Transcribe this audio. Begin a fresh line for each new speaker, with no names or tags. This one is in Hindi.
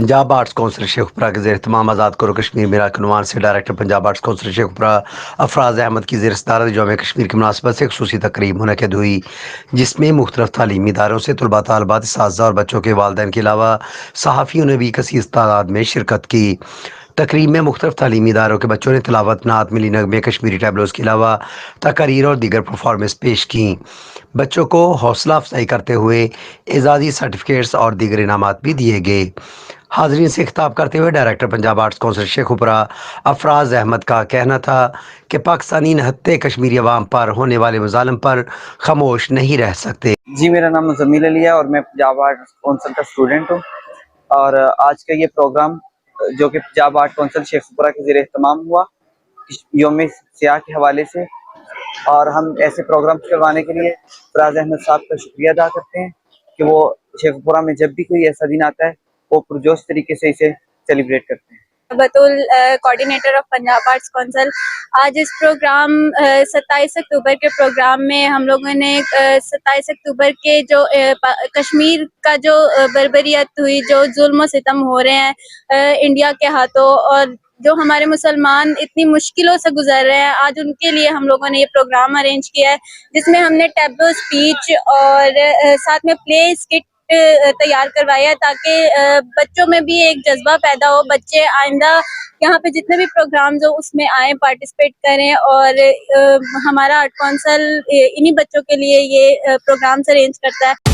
पंजाब आर्ट्स कौंसिल शेखुपुरा के ज़ेर तमाम आज़ाद करो कश्मीर मेराकनुमान से director Punjab arts council Sheikhupura Afraz Ahmed की ज़ेर सदारत यौम कश्मीर की मुनासबत से खसूसी तकरीब मुनक़िद हुई, जिसमें मुख्तलिफ तालीमी इदारों से तलबा तालबात इस्तिज़ा और बच्चों के वालिदैन के अलावा सहाफ़ियों ने भी कसीर तादाद में शिरकत की। तकरीब में मुख्तलिफ तालीमी इदारों के बच्चों ने तिलावत, नात, मिली नगमे, कश्मीरी टैबलोज़ के अलावा तकारीर और दीगर परफॉर्मेंस पेश की। बच्चों को हौसला अफजाई करते हुए एजाज़ी सर्टिफिकेट्स और दीगर इनामात भी दिए गए। हाज़रीन से खिताब करते हुए director Punjab arts council Sheikhupura Afraz Ahmed का कहना था कि पाकिस्तानी नहत्ते कश्मीरी अवाम पर होने वाले मज़ालिम पर खामोश नहीं रह सकते।
जी, मेरा नाम मुज़म्मिल अली है और मैं पंजाब आर्ट कौंसिल का स्टूडेंट हूँ। और आज का ये प्रोग्राम जो कि पंजाब आर्ट कौंसिल शेखुपुरा के ज़रिए इख्तिताम हुआ यौम सियाह के हवाले से, और हम ऐसे प्रोग्राम करवाने के लिए फराज अहमद साहब का शुक्रिया अदा करते हैं कि वो शेखुपुरा में जब भी कोई ऐसा दिन आता है वो पुरजोश तरीके से इसे सेलिब्रेट करते हैं।
बतौल coordinator of Punjab arts council, आज इस प्रोग्राम 27 अक्टूबर के प्रोग्राम में हम लोगों ने 27 अक्टूबर के जो कश्मीर का जो बर्बरियत हुई, जो जुल्म सितम हो रहे हैं इंडिया के हाथों, और जो हमारे मुसलमान इतनी मुश्किलों से गुजर रहे हैं, आज उनके लिए हम लोगों ने ये प्रोग्राम अरेंज किया है, जिसमें हमने टैब्लो स्पीच और साथ में प्ले स्किट तैयार करवाया है, ताकि बच्चों में भी एक जज्बा पैदा हो, बच्चे आइंदा यहाँ पे जितने भी प्रोग्राम्स हो उसमें आए, पार्टिसिपेट करें। और हमारा आर्ट कौंसिल इन्हीं बच्चों के लिए ये प्रोग्राम्स अरेंज करता है।